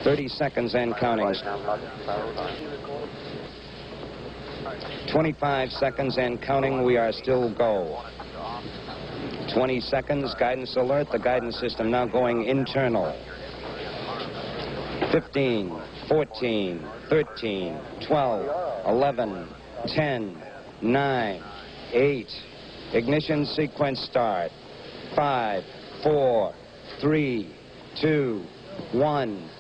30 seconds and counting. 25 seconds and counting. We are still go. 20 seconds. Guidance alert. The guidance system now going internal. 15, 14, 13, 12, 11, 10, 9, 8. Ignition sequence start. 5, 4, 3, 2, 1.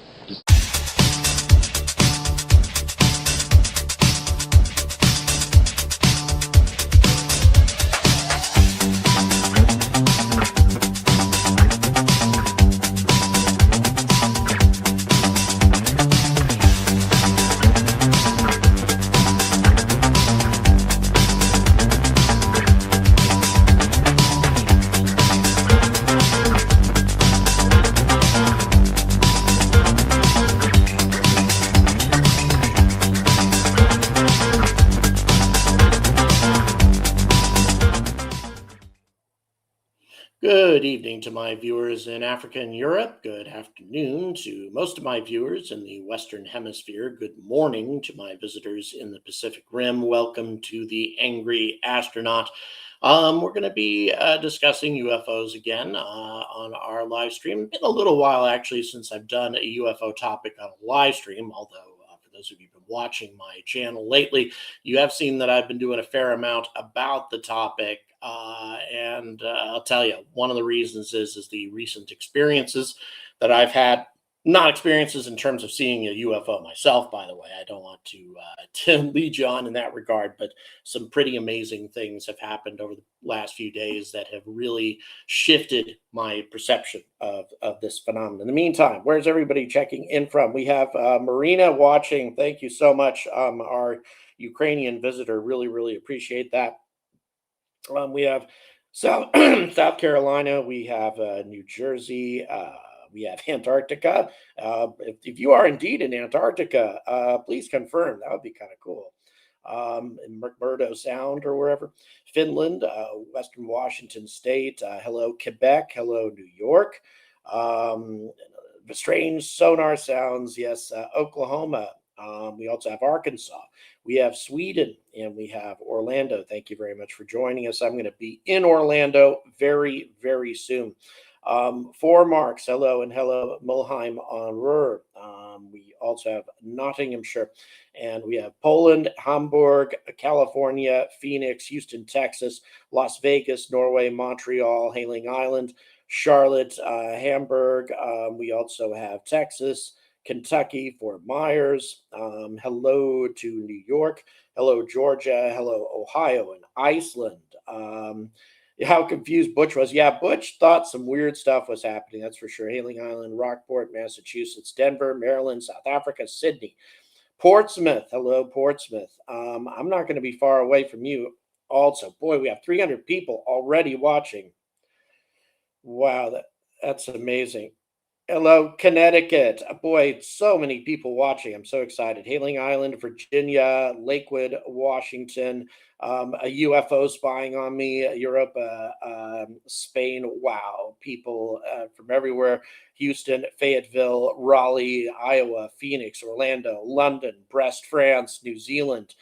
Good evening to my viewers in Africa and Europe. Good afternoon to most of my viewers in the Western Hemisphere. Good morning to my visitors in the Pacific Rim. Welcome to the Angry Astronaut. We're going to be discussing UFOs again on our live stream. It's been a little while, actually, since I've done a UFO topic on a live stream, although for those of you who've been watching my channel lately, you have seen that I've been doing a fair amount about the topic. And I'll tell you, one of the reasons is the recent experiences that I've had. Not experiences in terms of seeing a UFO myself, by the way. I don't want to lead you on in that regard, but some pretty amazing things have happened over the last few days that have really shifted my perception of this phenomenon. In the meantime, where's everybody checking in from? We have Marina watching. Thank you so much, our Ukrainian visitor. Really appreciate that. We have South Carolina. We have New Jersey. We have Antarctica. If you are indeed in Antarctica, please confirm. That would be kind of cool. In McMurdo Sound or wherever. Finland, Western Washington State. Hello, Quebec. Hello, New York. Strange sonar sounds. Yes, Oklahoma. We also have Arkansas. We have Sweden, and we have Orlando. Thank you very much for joining us. I'm going to be in Orlando very soon. 4 Marks, hello, and hello, Mulheim on Ruhr. We also have Nottinghamshire, and we have Poland, Hamburg, California, Phoenix, Houston, Texas, Las Vegas, Norway, Montreal, Hailing Island, Charlotte, Hamburg. We also have Texas, Kentucky, Fort Myers. Hello to New York. Hello, Georgia. Hello, Ohio and Iceland. How confused Butch was. Yeah, Butch thought some weird stuff was happening. That's for sure. Hailing Island, Rockport, Massachusetts, Denver, Maryland, South Africa, Sydney, Portsmouth. Hello, Portsmouth. I'm not going to be far away from you also. Boy, we have 300 people already watching. Wow, that's amazing. Hello, Connecticut. Boy, so many people watching. I'm so excited. Hailing Island, Virginia, Lakewood, Washington, a UFO spying on me, Europe, Spain. Wow, people from everywhere. Houston, Fayetteville, Raleigh, Iowa, Phoenix, Orlando, London, Brest, France, New Zealand.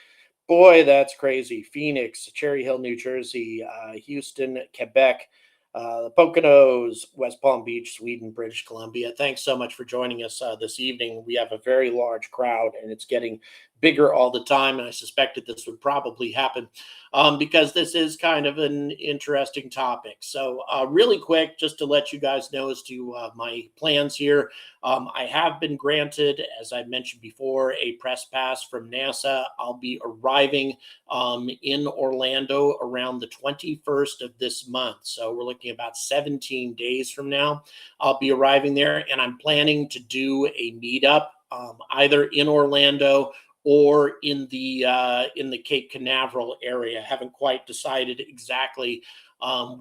Boy, that's crazy. Phoenix, Cherry Hill, New Jersey, Houston, Quebec, the Poconos, West Palm Beach, Sweden, British Columbia. Thanks so much for joining us this evening. We have a very large crowd, and it's getting bigger all the time, and I suspected this would probably happen because this is kind of an interesting topic. So really quick, just to let you guys know as to my plans here, I have been granted, as I mentioned before, a press pass from NASA. I'll be arriving in Orlando around the 21st of this month. So we're looking about 17 days from now. I'll be arriving there, and I'm planning to do a meetup either in Orlando or in the Cape Canaveral area. I haven't quite decided exactly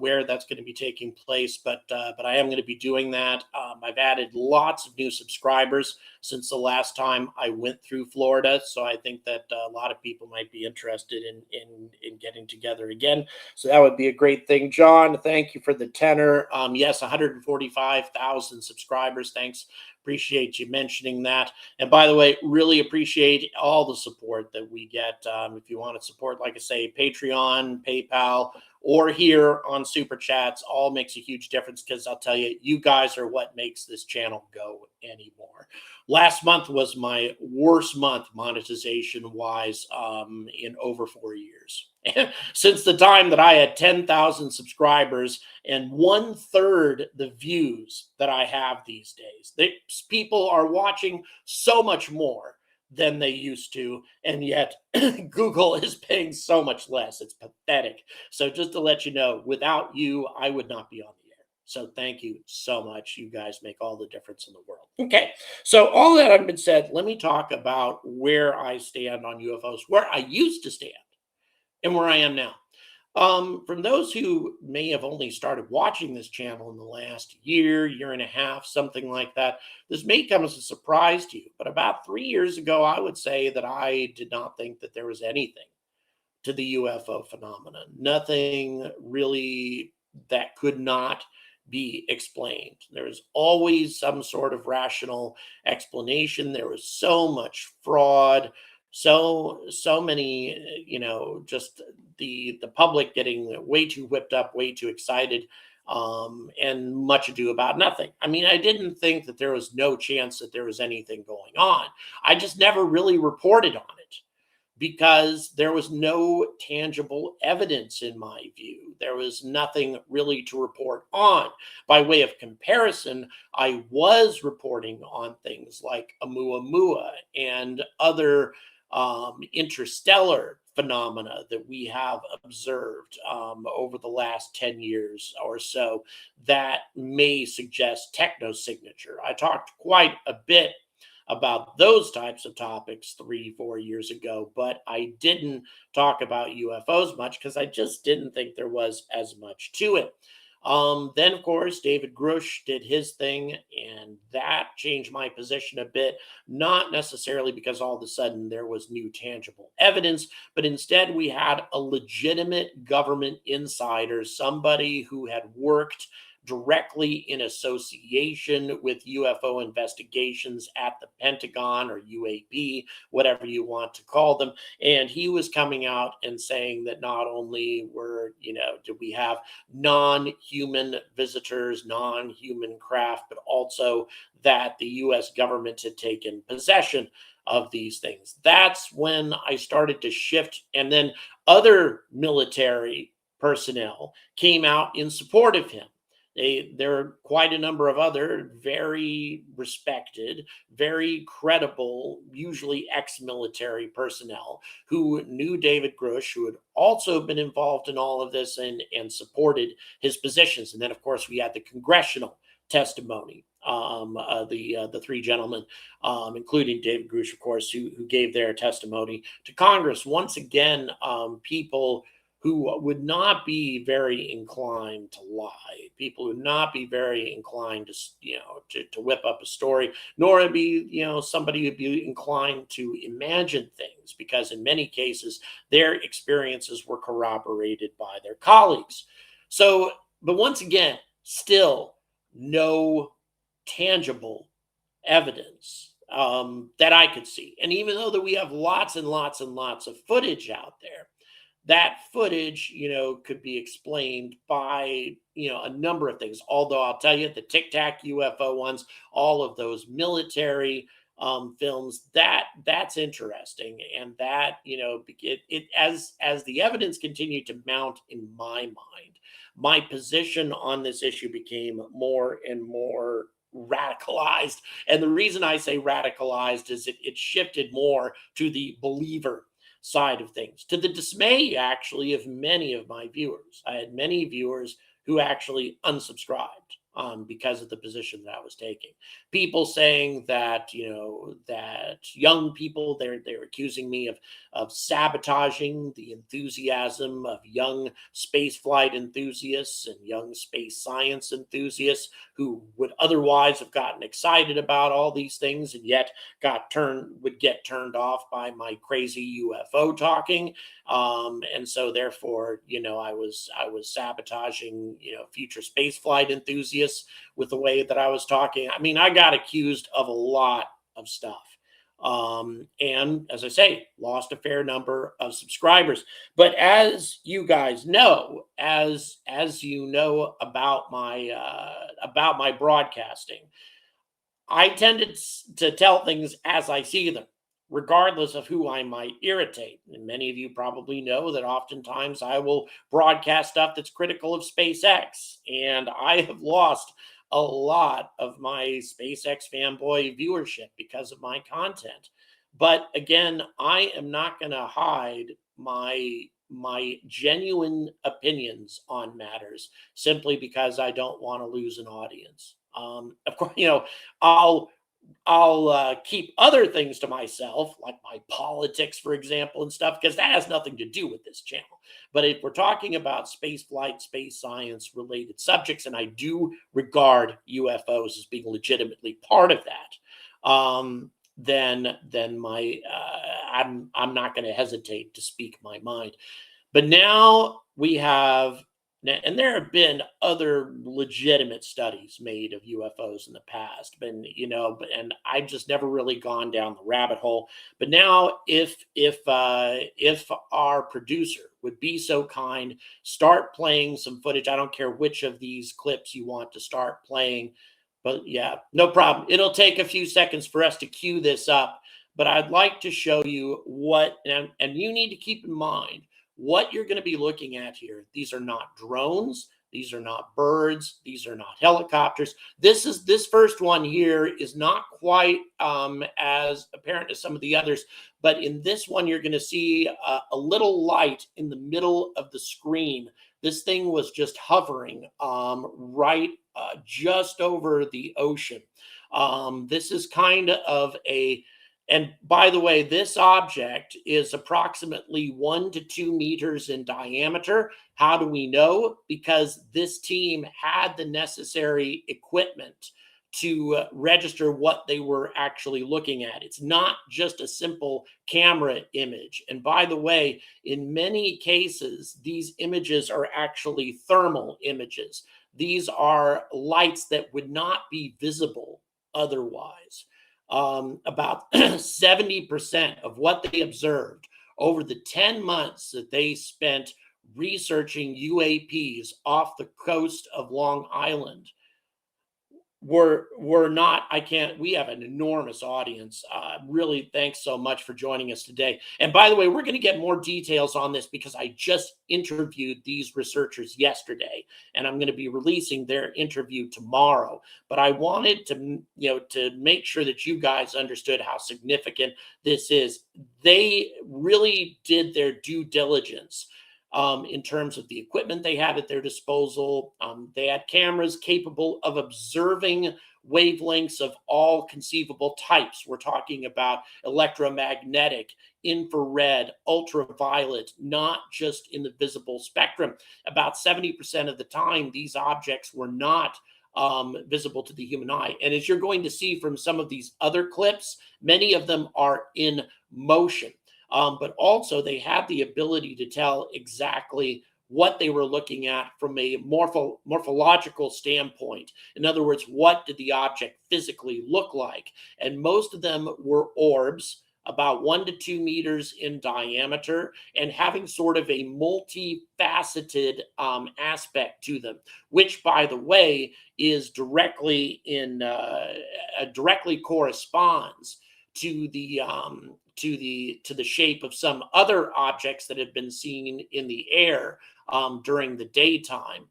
where that's going to be taking place, but I am going to be doing that. I've added lots of new subscribers since the last time I went through Florida, so I think that a lot of people might be interested in getting together again. So that would be a great thing. John, thank you for the tenor. Yes, 145,000 subscribers. Thanks. Appreciate you mentioning that. And by the way, really appreciate all the support that we get. If you want to support, like I say, Patreon, PayPal, or here on Super Chats, all makes a huge difference, because I'll tell you, you guys are what makes this channel go anymore. Last month was my worst month monetization-wise in over 4 years. Since the time that I had 10,000 subscribers and 1/3 the views that I have these days. People are watching so much more than they used to, and yet Google is paying so much less. It's pathetic. So just to let you know, without you, I would not be on the air. So thank you so much. You guys make all the difference in the world. Okay, so all that having been said, let me talk about where I stand on UFOs, where I used to stand and where I am now. From those who may have only started watching this channel in the last year, year and a half, something like that, this may come as a surprise to you. But about 3 years ago, I would say that I did not think that there was anything to the UFO phenomenon. Nothing really that could not be explained. There was always some sort of rational explanation. There was so much fraud, so many, just the public getting way too whipped up, way too excited, and much ado about nothing. I mean, I didn't think that there was no chance that there was anything going on. I just never really reported on it, because there was no tangible evidence in my view. There was nothing really to report on. By way of comparison, I was reporting on things like Oumuamua and other interstellar phenomena that we have observed over the last 10 years or so that may suggest technosignature. I talked quite a bit about those types of topics 3-4 years ago, but I didn't talk about UFOs much because I just didn't think there was as much to it. Then, of course, David Grush did his thing, and that changed my position a bit, not necessarily because all of a sudden there was new tangible evidence, but instead we had a legitimate government insider, somebody who had worked directly in association with UFO investigations at the Pentagon, or UAP, whatever you want to call them. And he was coming out and saying that not only did we have non-human visitors, non-human craft, but also that the US government had taken possession of these things. That's when I started to shift. And then other military personnel came out in support of him. There are quite a number of other very respected, very credible, usually ex-military personnel who knew David Grush, who had also been involved in all of this and supported his positions. And then, of course, we had the congressional testimony, the three gentlemen, including David Grush, of course, who gave their testimony to Congress. Once again, people who would not be very inclined to lie, people who would not be very inclined to whip up a story, nor would be, somebody who'd be inclined to imagine things, because in many cases, their experiences were corroborated by their colleagues. So, but once again, still no tangible evidence that I could see. And even though that we have lots and lots and lots of footage out there, that footage, could be explained by, a number of things. Although I'll tell you, the Tic Tac UFO ones, all of those military films, that's interesting, and that as the evidence continued to mount in my mind, my position on this issue became more and more radicalized. And the reason I say radicalized is it shifted more to the believer side of things, to the dismay actually of many of my viewers. I had many viewers who actually unsubscribed because of the position that I was taking. People saying that, that young people, they're accusing me of sabotaging the enthusiasm of young space flight enthusiasts and young space science enthusiasts who would otherwise have gotten excited about all these things and yet would get turned off by my crazy UFO talking. And so therefore, I was sabotaging, future space flight enthusiasts serious with the way that I was talking. I mean, I got accused of a lot of stuff. And as I say, lost a fair number of subscribers. But as you guys know, as you know about my broadcasting, I tended to tell things as I see them, regardless of who I might irritate. And many of you probably know that oftentimes I will broadcast stuff that's critical of SpaceX. And I have lost a lot of my SpaceX fanboy viewership because of my content. But again, I am not going to hide my genuine opinions on matters simply because I don't want to lose an audience. Of course, I'll keep other things to myself, like my politics, for example, and stuff, because that has nothing to do with this channel. But if we're talking about space flight, space science related subjects, and I do regard UFOs as being legitimately part of that, then my I'm not going to hesitate to speak my mind. But now we have, and there have been other legitimate studies made of UFOs in the past, and I've just never really gone down the rabbit hole. But now, if our producer would be so kind, start playing some footage. I don't care which of these clips you want to start playing, but yeah, no problem. It'll take a few seconds for us to cue this up, but I'd like to show you what, and you need to keep in mind what you're going to be looking at here. These are not drones. These are not birds. These are not helicopters. This first one here is not quite as apparent as some of the others, but in this one, you're going to see a little light in the middle of the screen. This thing was just hovering right just over the ocean. This is kind of and by the way, this object is approximately 1 to 2 meters in diameter. How do we know? Because this team had the necessary equipment to register what they were actually looking at. It's not just a simple camera image. And by the way, in many cases, these images are actually thermal images. These are lights that would not be visible otherwise. About 70% of what they observed over the 10 months that they spent researching UAPs off the coast of Long Island were not, we have an enormous audience. Really, thanks so much for joining us today. And by the way, we're going to get more details on this because I just interviewed these researchers yesterday, and I'm going to be releasing their interview tomorrow. But I wanted to make sure that you guys understood how significant this is. They really did their due diligence in terms of the equipment they had at their disposal. They had cameras capable of observing wavelengths of all conceivable types. We're talking about electromagnetic, infrared, ultraviolet, not just in the visible spectrum. About 70% of the time, these objects were not visible to the human eye. And as you're going to see from some of these other clips, many of them are in motion. But also they have the ability to tell exactly what they were looking at from a morphological standpoint. In other words, what did the object physically look like? And most of them were orbs, about 1 to 2 meters in diameter, and having sort of a multifaceted aspect to them, which, by the way, is directly corresponds to the shape of some other objects that have been seen in the air during the daytime.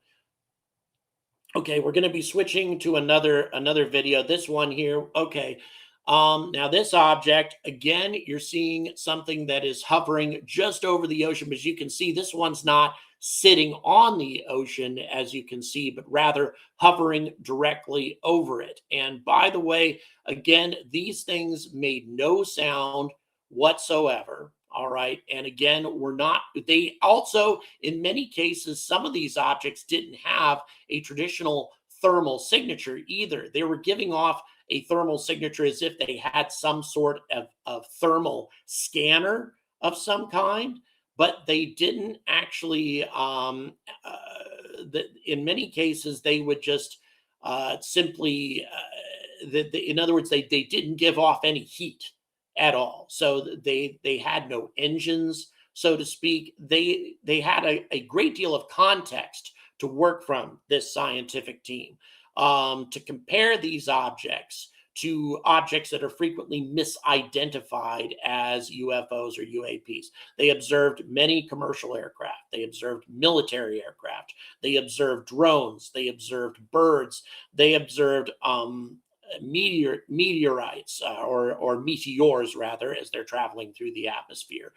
Okay, we're going to be switching to another video. This one here. Okay. Now this object, again, you're seeing something that is hovering just over the ocean. But as you can see, this one's not sitting on the ocean, as you can see, but rather hovering directly over it. And by the way, again, these things made no sound whatsoever. All right. And again, they also, in many cases, some of these objects didn't have a traditional thermal signature either. They were giving off a thermal signature as if they had some sort of thermal scanner of some kind, but they didn't actually, in many cases, they would just simply, in other words, they didn't give off any heat at all. So they had no engines, so to speak. They had a great deal of context to work from, this scientific team, to compare these objects to objects that are frequently misidentified as UFOs or UAPs. They observed many commercial aircraft. They observed military aircraft. They observed drones. They observed birds. They observed meteorites or meteors, rather, as they're traveling through the atmosphere.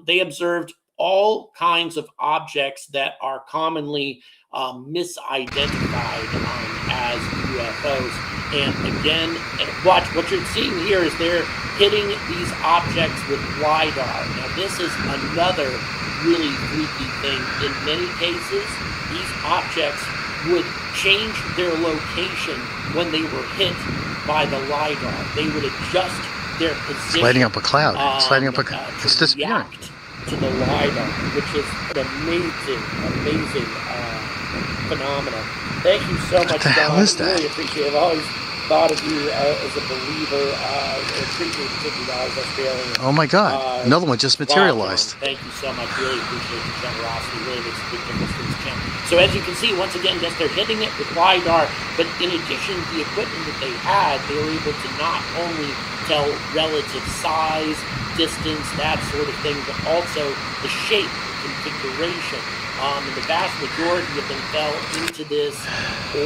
They observed all kinds of objects that are commonly misidentified as UFOs. And again, watch what you're seeing here is they're hitting these objects with LiDAR. Now, this is another really freaky thing. In many cases, these objects would change their location when they were hit by the LiDAR. They would adjust their position. Sliding up a cloud. It's disappearing. To the LiDAR, which is an amazing phenomenon. Thank you so much, What the hell is that? I really appreciate it. I've always thought of you as a believer. Appreciate the $50 Australian. Oh my God! Another one just materialized. Thank you so much. Really appreciate the generosity. Really makes a big difference to this channel. So as you can see, once again, yes, they're hitting it with LiDAR, but in addition, the equipment that they had, they were able to not only tell relative size, distance, that sort of thing, but also the shape, configuration. And the vast majority of them fell into this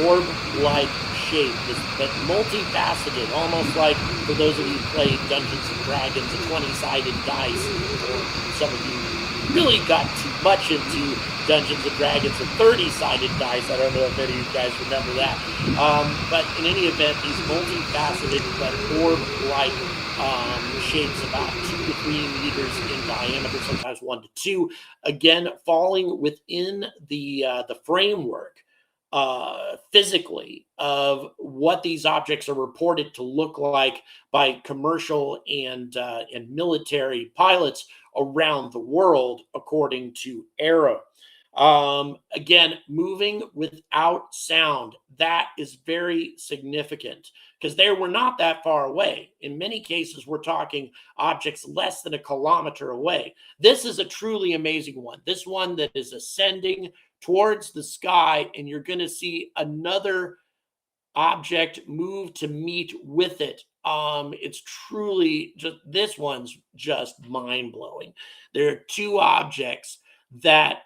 orb-like shape, but multifaceted, almost like, for those of you who played Dungeons and Dragons, a 20-sided dice, or some of you really got too much into Dungeons and Dragons, a 30-sided dice. I don't know if any of you guys remember that. But in any event, these multifaceted but orb-like shapes, about 2 to 3 meters in diameter, sometimes 1 to 2. Again, falling within the framework physically of what these objects are reported to look like by commercial and military pilots around the world, according to Arrow. Again, moving without sound. That is very significant because they were not that far away. In many cases, we're talking objects less than a kilometer away. This is a truly amazing one. This one that is ascending towards the sky, and you're going to see another object move to meet with it. It's truly just, this one's just mind-blowing. There are 2 objects that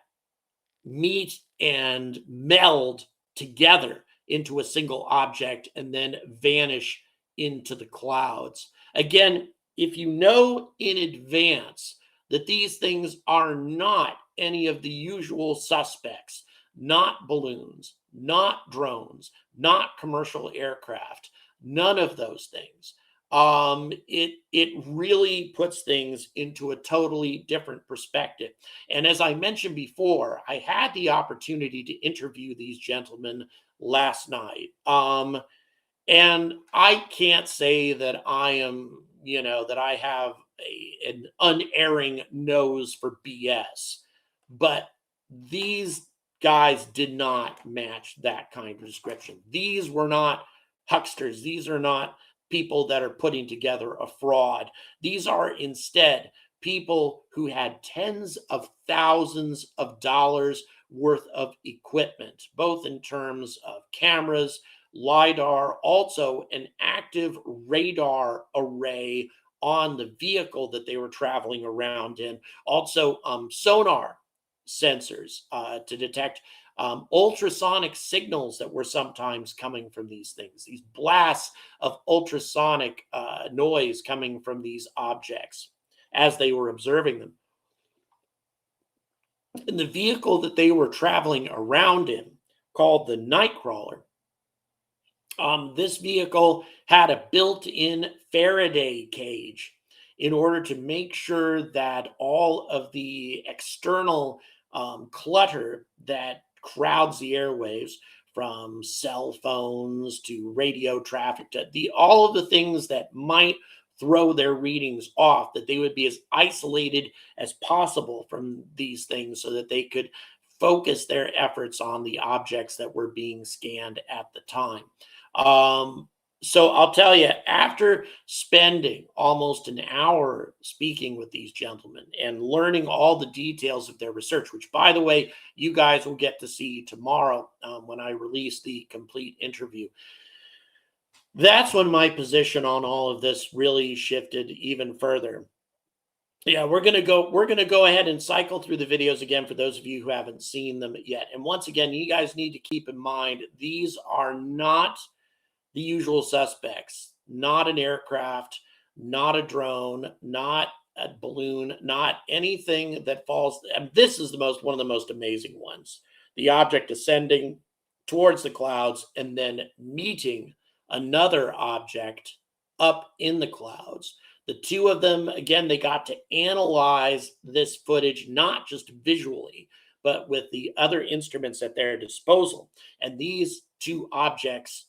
meet and meld together into a single object and then vanish into the clouds. Again, if you know in advance that these things are not any of the usual suspects, not balloons, not drones, not commercial aircraft, none of those things, it really puts things into a totally different perspective. And as I mentioned before, I had the opportunity to interview these gentlemen last night. And I can't say that I am, that I have an unerring nose for BS, but these guys did not match that kind of description. These were not hucksters. These are not people that are putting together a fraud. These are instead people who had tens of thousands of dollars worth of equipment, both in terms of cameras, LiDAR, also an active radar array on the vehicle that they were traveling around in, also sonar sensors to detect ultrasonic signals that were sometimes coming from these things, these blasts of ultrasonic noise coming from these objects as they were observing them. And the vehicle that they were traveling around in, called the Nightcrawler, this vehicle had a built-in Faraday cage in order to make sure that all of the external clutter that crowds the airwaves, from cell phones to radio traffic to all of the things that might throw their readings off, that they would be as isolated as possible from these things so that they could focus their efforts on the objects that were being scanned at the time. So I'll tell you, after spending almost an hour speaking with these gentlemen and learning all the details of their research, which, by the way, you guys will get to see tomorrow when I release the complete interview, that's when my position on all of this really shifted even further. Yeah, we're gonna go ahead and cycle through the videos again for those of you who haven't seen them yet. And once again, you guys need to keep in mind these are not the usual suspects, not an aircraft, not a drone, not a balloon, not anything that falls. And this is one of the most amazing ones. The object ascending towards the clouds and then meeting another object up in the clouds. The two of them, again, they got to analyze this footage, not just visually, but with the other instruments at their disposal. And these two objects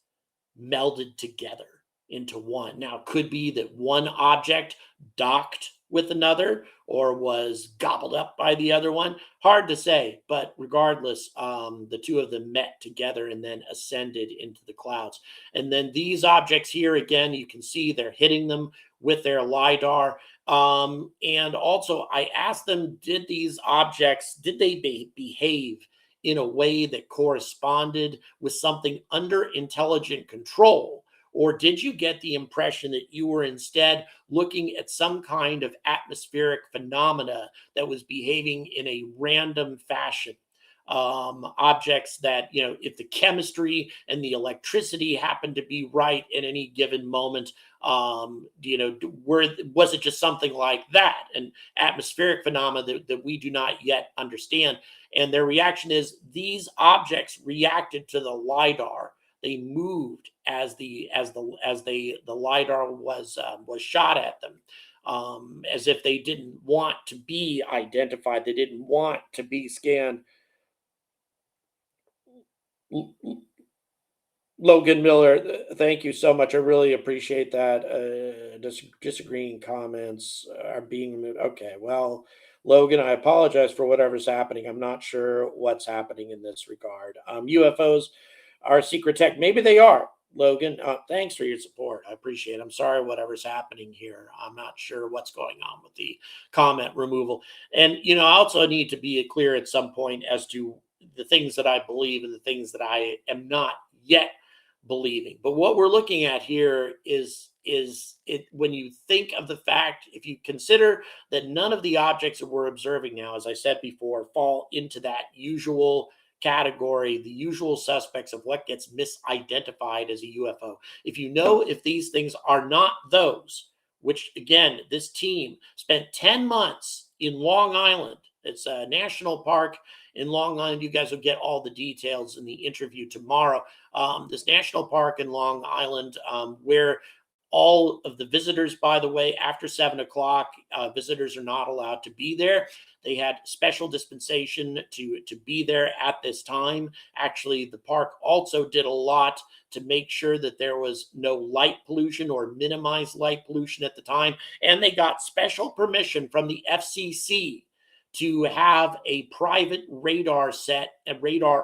melded together into one. Now, it could be that one object docked with another or was gobbled up by the other one. Hard to say, but regardless, the two of them met together and then ascended into the clouds. And then these objects here, again, you can see they're hitting them with their LiDAR. And also, I asked them, did these objects, did they behave in a way that corresponded with something under intelligent control? Or did you get the impression that you were instead looking at some kind of atmospheric phenomena that was behaving in a random fashion? Objects that, if the chemistry and the electricity happened to be right at any given moment, was it just something like that? An atmospheric phenomena that we do not yet understand. And their reaction is these objects reacted to the LiDAR. They moved as the LiDAR was shot at them, as if they didn't want to be identified. They didn't want to be scanned. Logan Miller, thank you so much. I really appreciate that. Disagreeing comments are being removed. Okay, well, Logan, I apologize for whatever's happening. I'm not sure what's happening in this regard. UFOs are secret tech. Maybe they are, Logan. Thanks for your support. I appreciate it. I'm sorry whatever's happening here. I'm not sure what's going on with the comment removal. And, I also need to be clear at some point as to the things that I believe and the things that I am not yet believing. But what we're looking at here is it when you think of the fact, if you consider that none of the objects that we're observing now, as I said before, fall into that usual category, the usual suspects of what gets misidentified as a UFO. If these things are not those, which again, this team spent 10 months in Long Island. It's a national park in Long Island. You guys will get all the details in the interview tomorrow. This national park in Long Island, where all of the visitors, by the way, after 7 o'clock, visitors are not allowed to be there. They had special dispensation to be there at this time. Actually, the park also did a lot to make sure that there was no light pollution or minimize light pollution at the time. And they got special permission from the FCC to have a private radar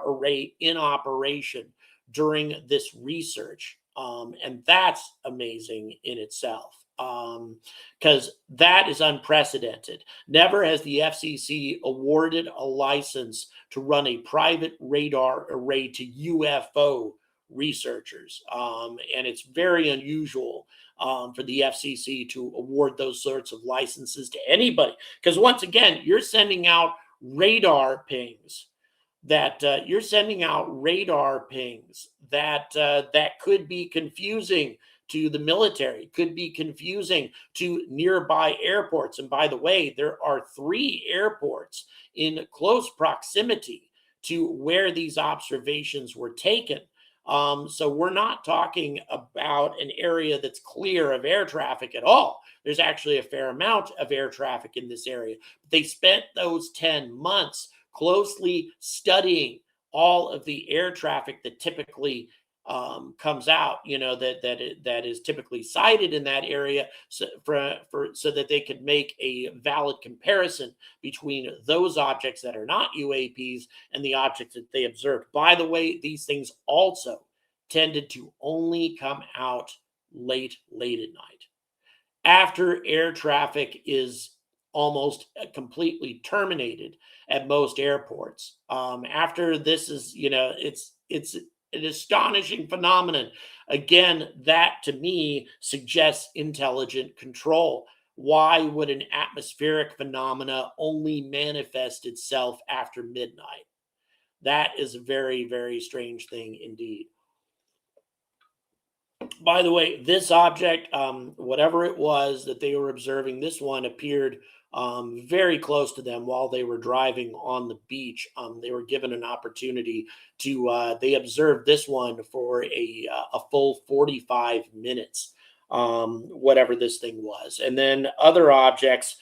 array in operation during this research. And that's amazing in itself, because that is unprecedented. Never has the FCC awarded a license to run a private radar array to UFO researchers. And it's very unusual for the FCC to award those sorts of licenses to anybody. Because once again, you're sending out radar pings that could be confusing to the military, could be confusing to nearby airports. And by the way, there are 3 airports in close proximity to where these observations were taken. So we're not talking about an area that's clear of air traffic at all. There's actually a fair amount of air traffic in this area. They spent those 10 months closely studying all of the air traffic that typically comes out, that is typically cited in that area, so that they could make a valid comparison between those objects that are not UAPs and the objects that they observed. By the way, these things also tended to only come out late at night, after air traffic is almost completely terminated at most airports. After this is, it's an astonishing phenomenon. Again, that to me suggests intelligent control. Why would an atmospheric phenomena only manifest itself after midnight? That is a very, very strange thing indeed. By the way, this object, whatever it was that they were observing, this one appeared very close to them while they were driving on the beach. They were given an opportunity they observed this one for a full 45 minutes, whatever this thing was. And then other objects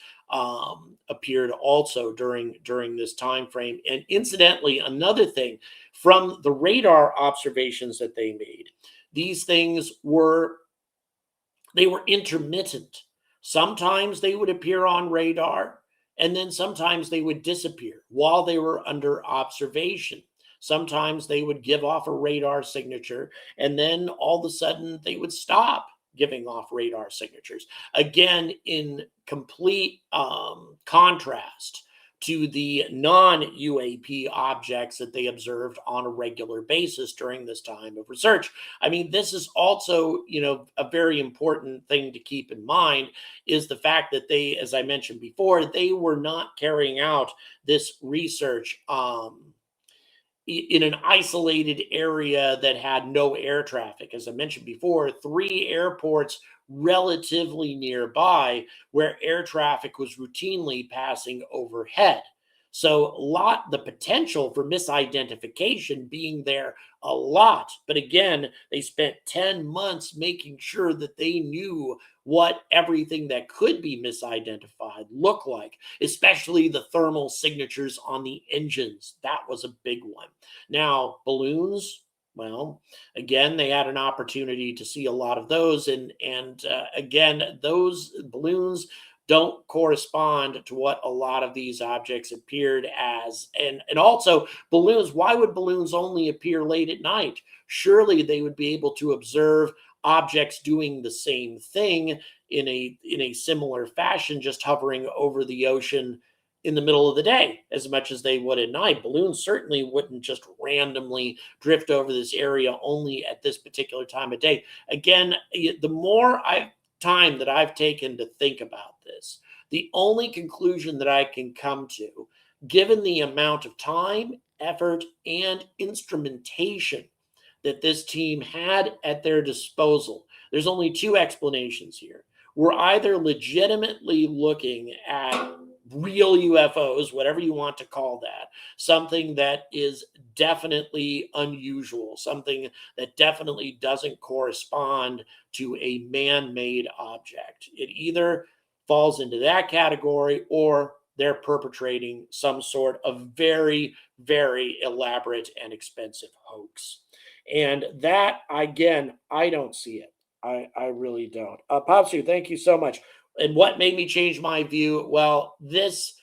appeared also during this time frame. And incidentally, another thing, from the radar observations that they made, these things were intermittent. Sometimes they would appear on radar, and then sometimes they would disappear while they were under observation. Sometimes they would give off a radar signature, and then all of a sudden they would stop giving off radar signatures. Again, in complete contrast to the non-UAP objects that they observed on a regular basis during this time of research. I mean, this is also, a very important thing to keep in mind, is the fact that they, as I mentioned before, they were not carrying out this research in an isolated area that had no air traffic. As I mentioned before, 3 airports relatively nearby where air traffic was routinely passing overhead. So the potential for misidentification being there a lot. But again, they spent 10 months making sure that they knew what everything that could be misidentified looked like, especially the thermal signatures on the engines. That was a big one. Now, balloons, well, again, they had an opportunity to see a lot of those. And again, those balloons don't correspond to what a lot of these objects appeared as. And also balloons, why would balloons only appear late at night? Surely they would be able to observe objects doing the same thing in a similar fashion, just hovering over the ocean in the middle of the day as much as they would at night. Balloons certainly wouldn't just randomly drift over this area only at this particular time of day. Again, the more time that I've taken to think about this, the only conclusion that I can come to, given the amount of time, effort, and instrumentation that this team had at their disposal, there's only 2 explanations here. We're either legitimately looking at real UFOs, whatever you want to call that, something that is definitely unusual, something that definitely doesn't correspond to a man-made object. It either falls into that category, or they're perpetrating some sort of very, very elaborate and expensive hoax. And that, again, I don't see it. I really don't. Popsu, thank you so much. And what made me change my view? Well, this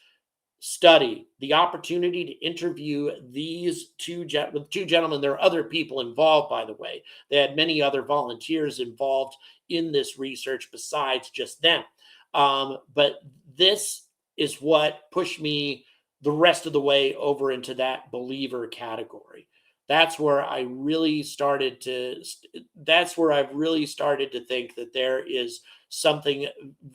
study, the opportunity to interview these two gentlemen, there are other people involved, by the way. They had many other volunteers involved in this research besides just them. But this is what pushed me the rest of the way over into that believer category. That's where I've really started to think that there is something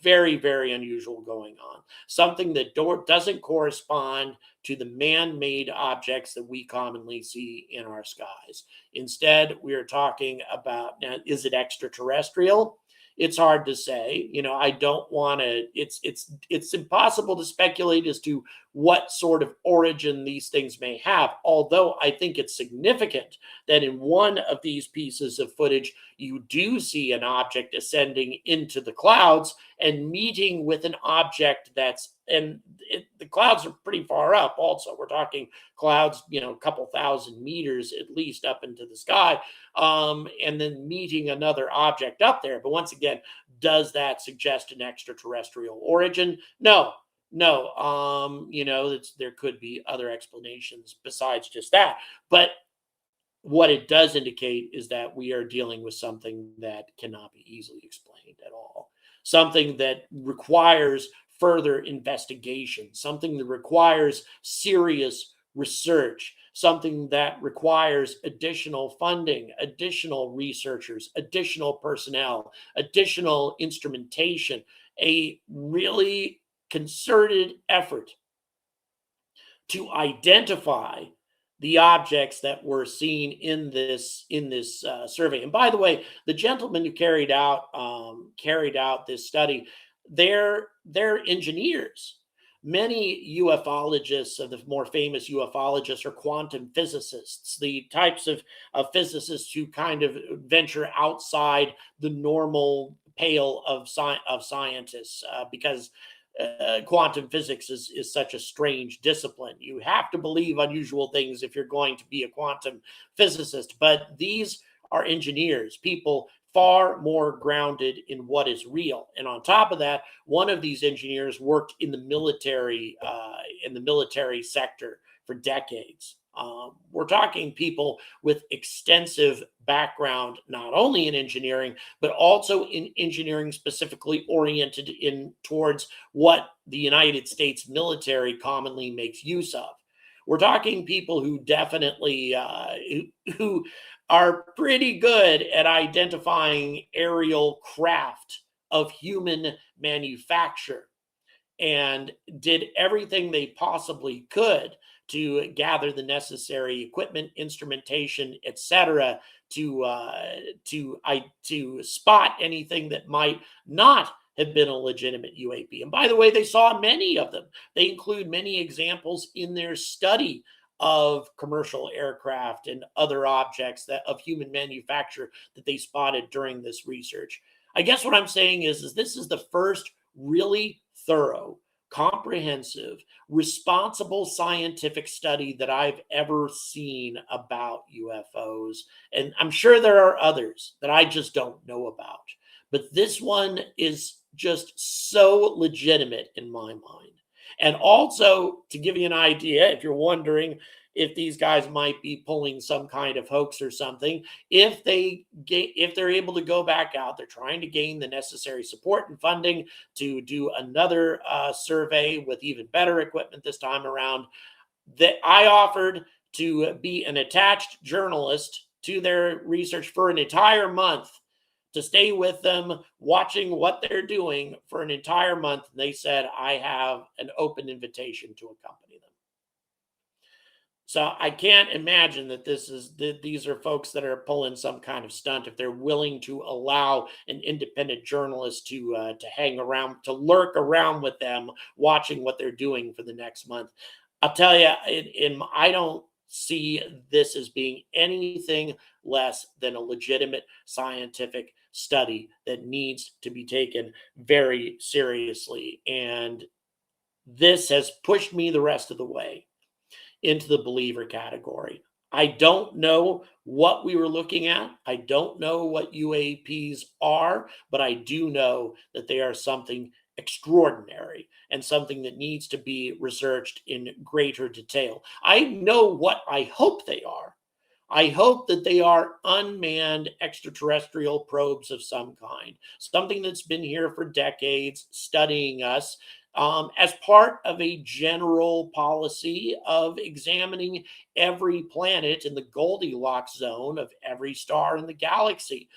very, very unusual going on, something that doesn't correspond to the man-made objects that we commonly see in our skies. Instead, we are talking about, now, is it extraterrestrial? It's hard to say. I don't want to, it's impossible to speculate as to what sort of origin these things may have. Although I think it's significant that in one of these pieces of footage, you do see an object ascending into the clouds and meeting with an object the clouds are pretty far up also. We're talking clouds, a couple thousand meters at least up into the sky, and then meeting another object up there. But once again, does that suggest an extraterrestrial origin? No. There could be other explanations besides just that. But what it does indicate is that we are dealing with something that cannot be easily explained at all. Something that requires further investigation, something that requires serious research, something that requires additional funding, additional researchers, additional personnel, additional instrumentation, a really concerted effort to identify the objects that were seen in this survey. And by the way, the gentleman who carried out this study, they're engineers. Many ufologists, of the more famous ufologists, are quantum physicists, the types of physicists who kind of venture outside the normal pale of scientists, because quantum physics is such a strange discipline. You have to believe unusual things if you're going to be a quantum physicist. But these are engineers, people far more grounded in what is real. And on top of that, one of these engineers worked in the military sector for decades. We're talking people with extensive background, not only in engineering, but also in engineering specifically oriented towards what the United States military commonly makes use of. We're talking people who definitely who are pretty good at identifying aerial craft of human manufacture and did everything they possibly could to gather the necessary equipment, instrumentation, etc., to spot anything that might not have been a legitimate UAP. And by the way, they saw many of them. They include many examples in their study of commercial aircraft and other objects of human manufacture that they spotted during this research. I guess what I'm saying is this is the first really thorough, comprehensive, responsible scientific study that I've ever seen about UFOs. And I'm sure there are others that I just don't know about. But this one is just so legitimate in my mind. And also, to give you an idea, if you're wondering if these guys might be pulling some kind of hoax or something, if they're able to go back out, they're trying to gain the necessary support and funding to do another survey with even better equipment this time around. That I offered to be an attached journalist to their research for an entire month, to stay with them, watching what they're doing for an entire month. And they said, I have an open invitation to accompany them. So I can't imagine that these are folks that are pulling some kind of stunt if they're willing to allow an independent journalist to hang around, to lurk around with them, watching what they're doing for the next month. I'll tell you, I don't see this as being anything less than a legitimate scientific study that needs to be taken very seriously. And this has pushed me the rest of the way into the believer category. I don't know what we were looking at. I don't know what UAPs are, but I do know that they are something extraordinary and something that needs to be researched in greater detail. I know what I hope they are. I hope that they are unmanned extraterrestrial probes of some kind, something that's been here for decades studying us, as part of a general policy of examining every planet in the Goldilocks zone of every star in the galaxy.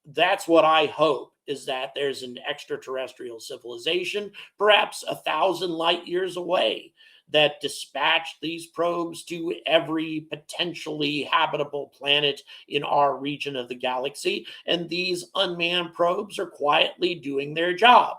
That's what I hope, is that there's an extraterrestrial civilization, perhaps 1,000 light years away, that dispatched these probes to every potentially habitable planet in our region of the galaxy. And these unmanned probes are quietly doing their job.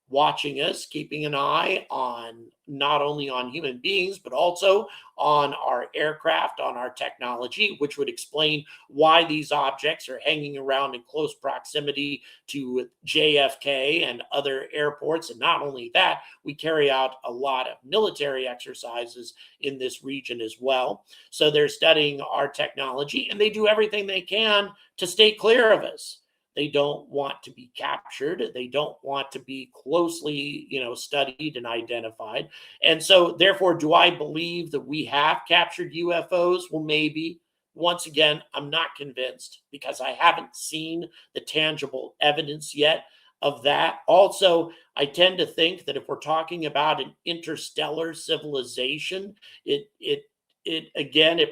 watching us, keeping an eye on not only on human beings, but also on our aircraft, on our technology, which would explain why these objects are hanging around in close proximity to JFK and other airports. And not only that, we carry out a lot of military exercises in this region as well. So they're studying our technology, and they do everything they can to stay clear of us. They don't want to be captured. They don't want to be closely, studied and identified. And so, therefore, do I believe that we have captured UFOs? Well, maybe. Once again, I'm not convinced because I haven't seen the tangible evidence yet of that. Also, I tend to think that if we're talking about an interstellar civilization, it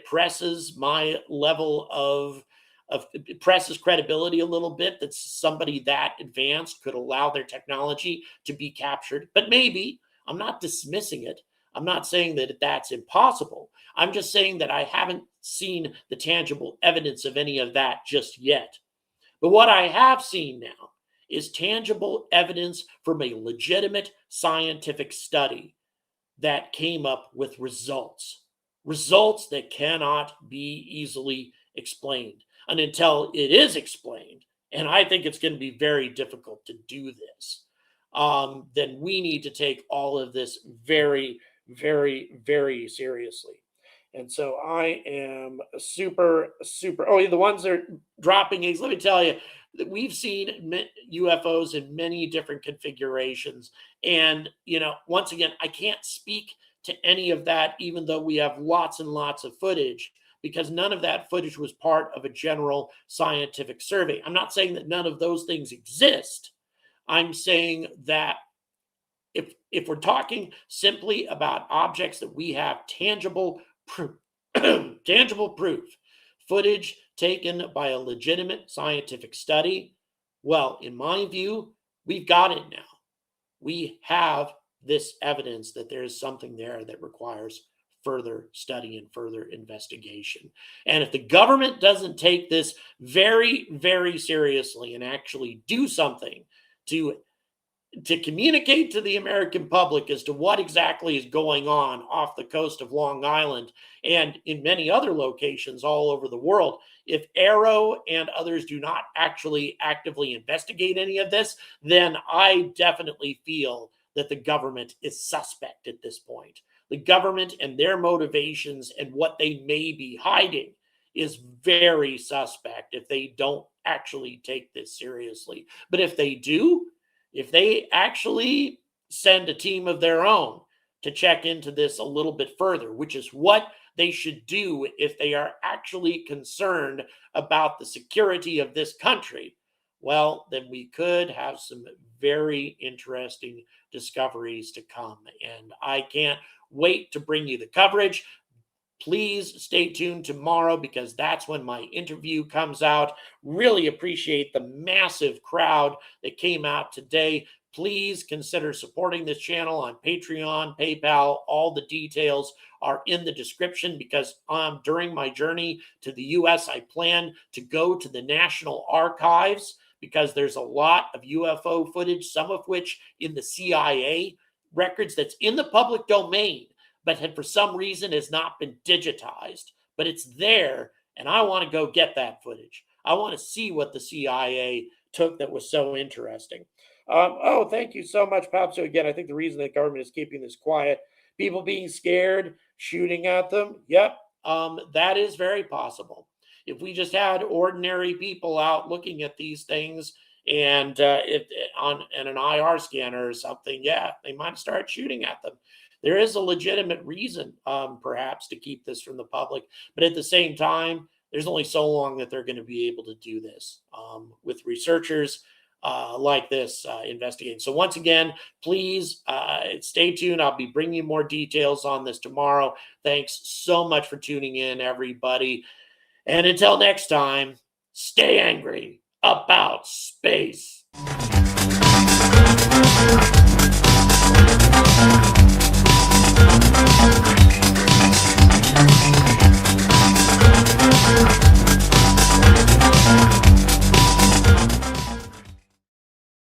presses my level of it presses credibility a little bit that somebody that advanced could allow their technology to be captured. But maybe, I'm not dismissing it. I'm not saying that that's impossible. I'm just saying that I haven't seen the tangible evidence of any of that just yet. But what I have seen now is tangible evidence from a legitimate scientific study that came up with results that cannot be easily explained. And until it is explained, and I think it's going to be very difficult to do this, then we need to take all of this very, very, very seriously. And so I am super. Oh, the ones that are dropping eggs. Let me tell you, that we've seen UFOs in many different configurations. And, once again, I can't speak to any of that, even though we have lots and lots of footage, because none of that footage was part of a general scientific survey. I'm not saying that none of those things exist. I'm saying that if we're talking simply about objects that we have tangible proof, footage taken by a legitimate scientific study, well, in my view, we've got it now. We have this evidence that there is something there that requires further study and further investigation. And if the government doesn't take this very, very seriously and actually do something to communicate to the American public as to what exactly is going on off the coast of Long Island and in many other locations all over the world, if Arrow and others do not actually actively investigate any of this, then I definitely feel that the government is suspect at this point. The government and their motivations and what they may be hiding is very suspect if they don't actually take this seriously. But if they do, if they actually send a team of their own to check into this a little bit further, which is what they should do if they are actually concerned about the security of this country, well, then we could have some very interesting discoveries to come. And I can't wait to bring you the coverage. Please stay tuned tomorrow because that's when my interview comes out. Really appreciate the massive crowd that came out today. Please consider supporting this channel on Patreon, PayPal. All the details are in the description because during my journey to the U.S., I plan to go to the National Archives because there's a lot of UFO footage, some of which in the CIA records that's in the public domain, but for some reason has not been digitized. But it's there, and I want to go get that footage. I want to see what the CIA took that was so interesting. Thank you so much, Pop. So again, I think the reason the government is keeping this quiet, people being scared, shooting at them. Yep, that is very possible. If we just had ordinary people out looking at these things and on an IR scanner or something, yeah, they might start shooting at them. There is a legitimate reason, perhaps, to keep this from the public. But at the same time, there's only so long that they're going to be able to do this with researchers like this investigating. So once again, please stay tuned. I'll be bringing you more details on this tomorrow. Thanks so much for tuning in, everybody. And until next time, stay angry about space.